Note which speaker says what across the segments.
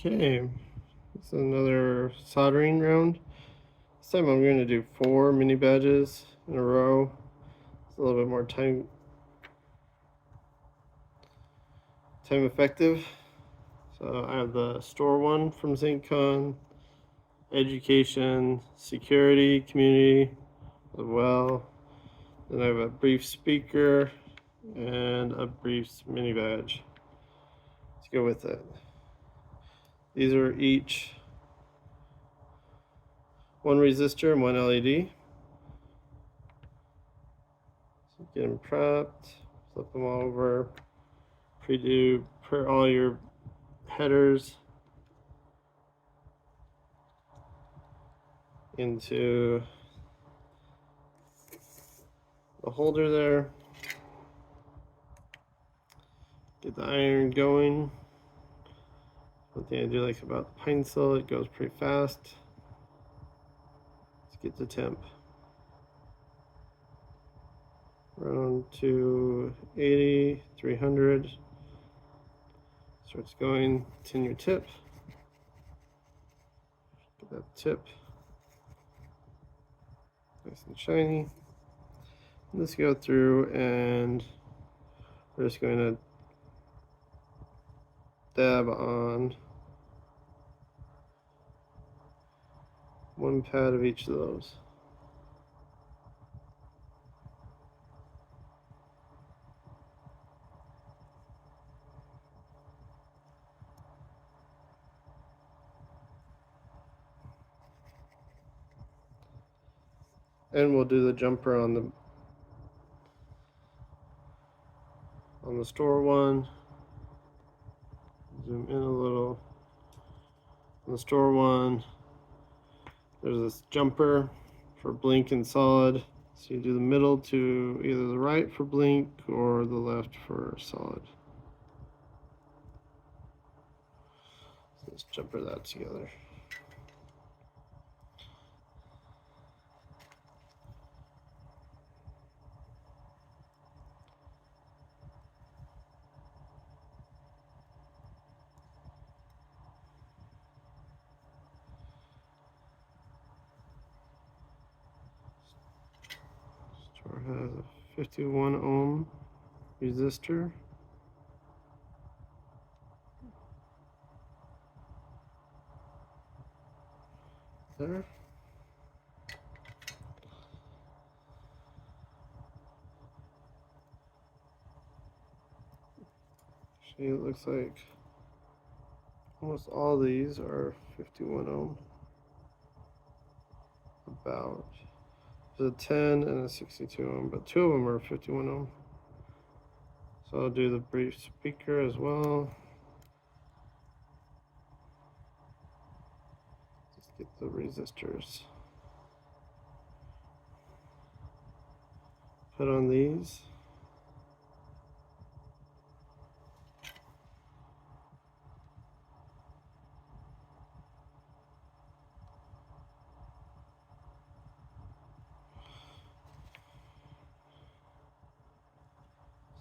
Speaker 1: Okay, it's another soldering round. This time I'm going to do 4 mini badges in a row. It's a little bit more time effective. So I have the store one from SAINTCON, education, security, community as well. Then I have a brief speaker and a brief mini badge to go with it. These are each 1 resistor and 1 LED. So get them prepped, flip them over, pre-do all your headers into the holder there. Get the iron going. One thing I do like about the pine saw, it goes pretty fast. Let's get the temp around 280, 300. Starts going. Tin your tip. Get that tip nice and shiny. Let's go through and we're just going to dab on 1 pad of each of those. And we'll do the jumper on the store one. Zoom in a little. On the store one, there's this jumper for blink and solid. So you do the middle to either the right for blink or the left for solid. So let's jumper that together. Store has a 51 ohm resistor. There. Actually, it looks like almost all these are 51 ohm. About. There's a 10 and a 62 ohm, but 2 of them are 51 ohm. So I'll do the brief speaker as well. Just get the resistors. Put on these.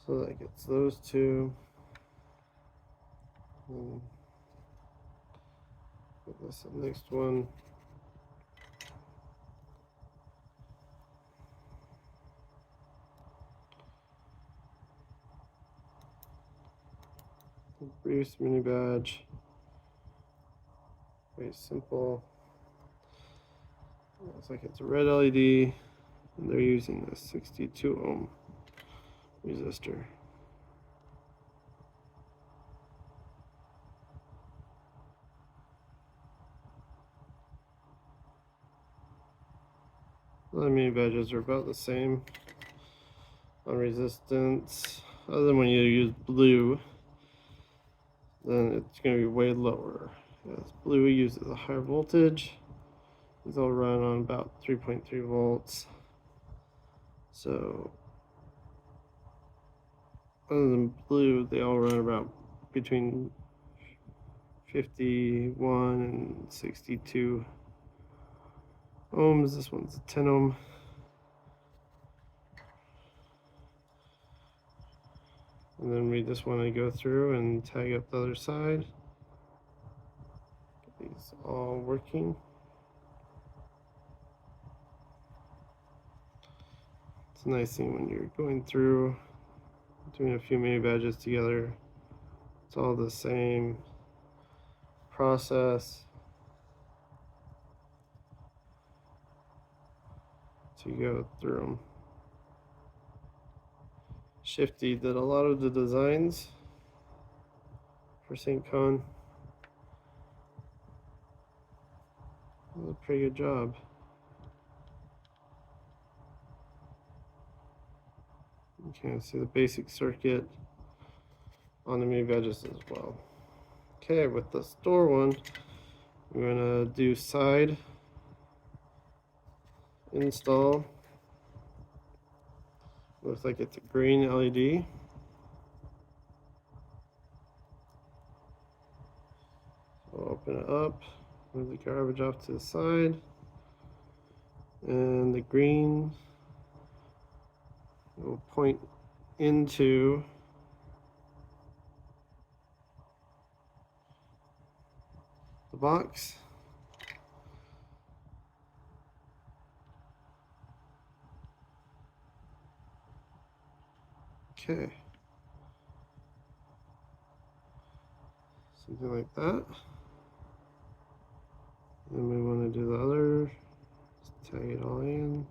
Speaker 1: So that gets those two. Put this next one. Brief mini badge. Very simple. Looks like it's a red LED, and they're using the 62 ohm resistor. The mini badges are about the same on resistance, other than when you use blue, then it's going to be way lower. Yes, blue uses a higher voltage. These all run on about 3.3 volts. So other than blue, they all run about between 51 and 62 ohms. This one's a 10 ohm. And then we just want to go through and tag up the other side. these all working. It's a nice thing when you're going through doing a few mini badges together. It's all the same process to go through them. Shifty did a lot of the designs for SAINTCON. Did a pretty good job. You can see the basic circuit on the mini badges as well. Okay, with the store one, we're gonna do side install. Looks like it's a green LED. So I'll open it up, move the garbage off to the side, and the green will point into the box. Okay. Something like that. Then we want to do the other. Just tag it all in.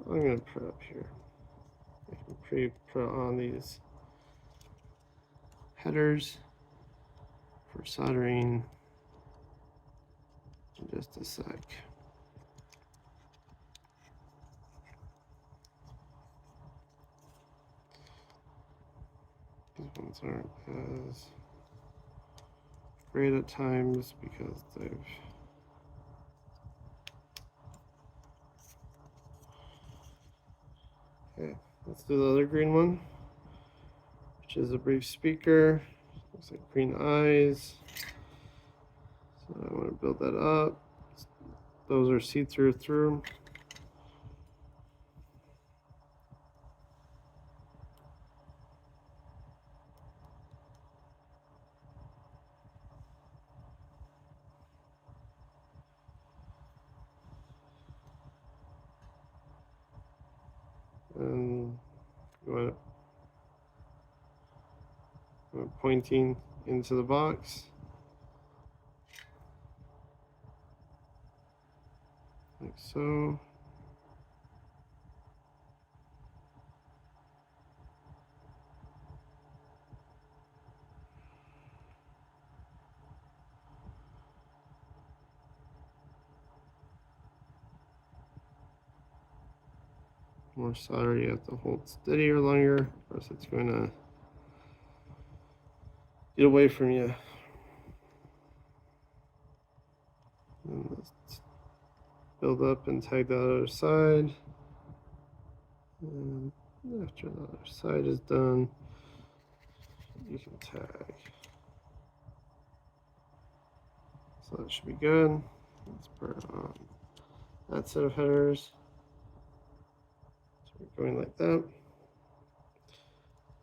Speaker 1: I'm going to put up here. I can put on these headers for soldering in just a sec. These ones aren't as great at times because they've okay, let's do the other green one, which is a brief speaker. Looks like green eyes. So I want to build that up. Those are see-through through. And you want it pointing into the box. Like so. More solder, you have to hold steadier longer, or else it's going to get away from you. And let's build up and tag the other side. And after the other side is done, you can tag. So that should be good. Let's put on that set of headers. So we're going like that.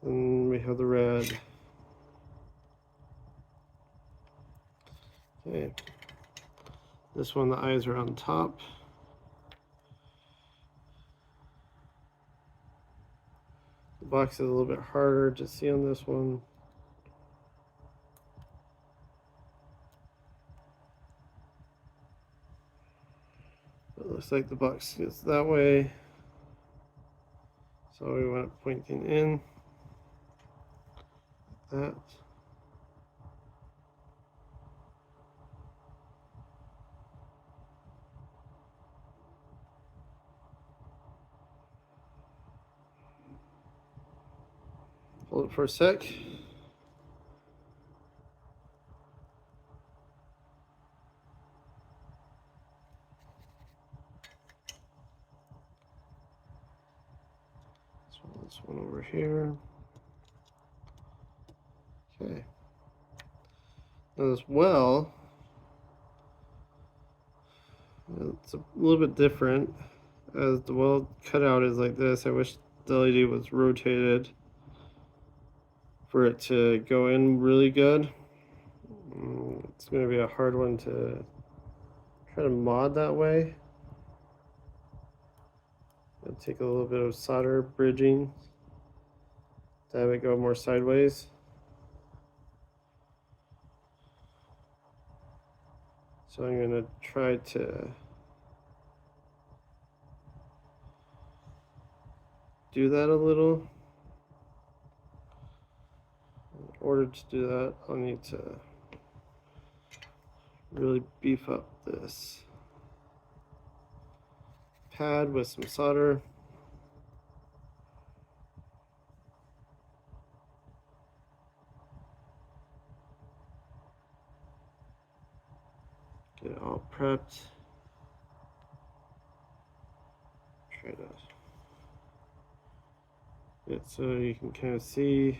Speaker 1: And we have the red. Okay. This one, the eyes are on top. The box is a little bit harder to see on this one. It looks like the box is that way. So we want it pointing in like that. Hold it for a sec. This one over here. Okay. Now this well, it's a little bit different. As the well cutout is like this, I wish the LED was rotated for it to go in really good. It's going to be a hard one to try to mod that way. It'll take a little bit of solder bridging to have it go more sideways. So I'm going to try to do that a little. In order to do that, I'll need to really beef up this pad with some solder. Get it all prepped. Try to get it so you can kind of see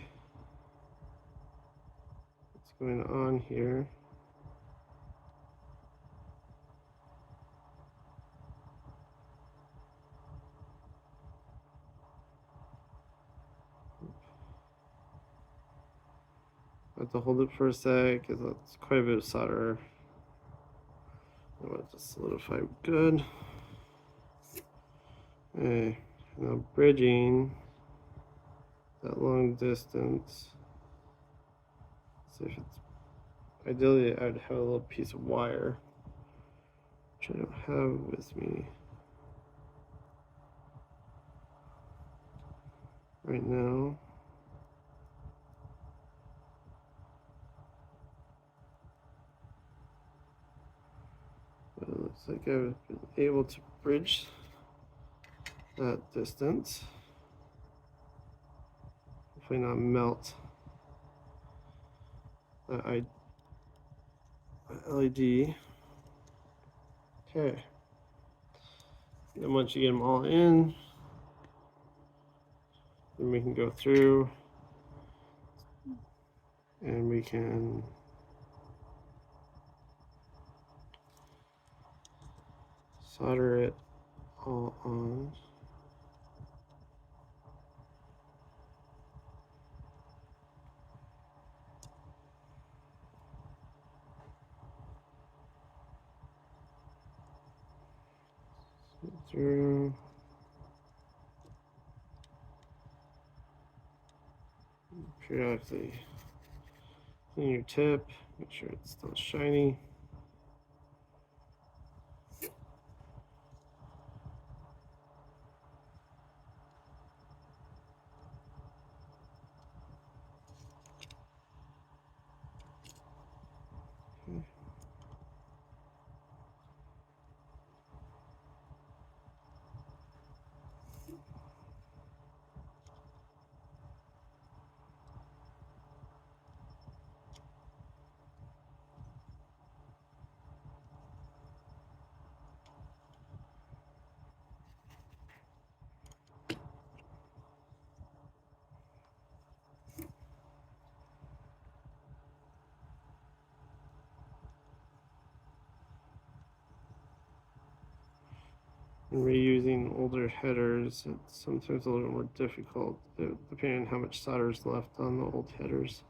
Speaker 1: what's going on here. I have to hold it for a sec because that's quite a bit of solder. I want it to solidify good. Okay, now bridging that long distance. See if it's ideally I'd have a little piece of wire, which I don't have with me right now. But it looks like I've been able to bridge that distance. Hopefully not melt that LED. Okay. Then once you get them all in, then we can go through and we can solder it all on. Through. Periodically clean your tip, make sure it's still shiny. And reusing older headers, it's sometimes a little more difficult depending on how much solder is left on the old headers.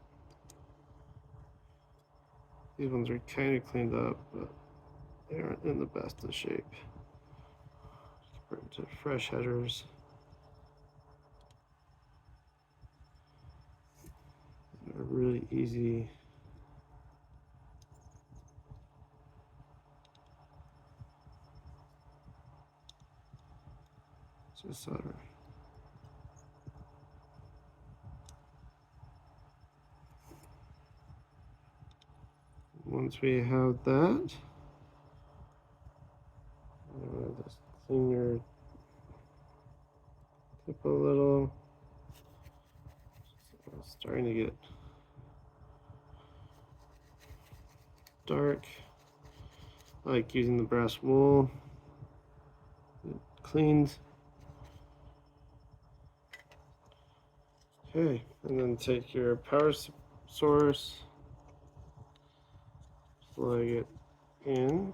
Speaker 1: These ones are kind of cleaned up, but they aren't in the best of shape compared to fresh headers. They're really easy to solder. Once we have that, just clean your tip a little. It's starting to get dark. I like using the brass wool. It cleans. Okay, and then take your power source, plug it in.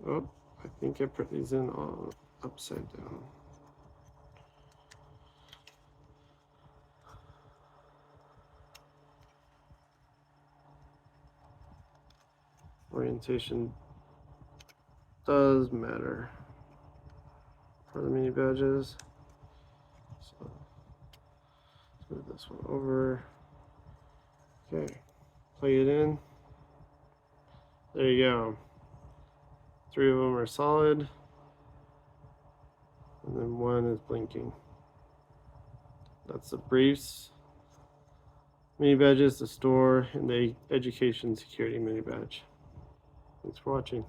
Speaker 1: Oh, I think I put these in all upside down. orientation does matter for the mini badges. So let's move this one over. Okay, plug it in. There you go. 3 of them are solid, and then 1 is blinking. That's the briefs, mini badges, the store, and the education security mini badge. Thanks for watching.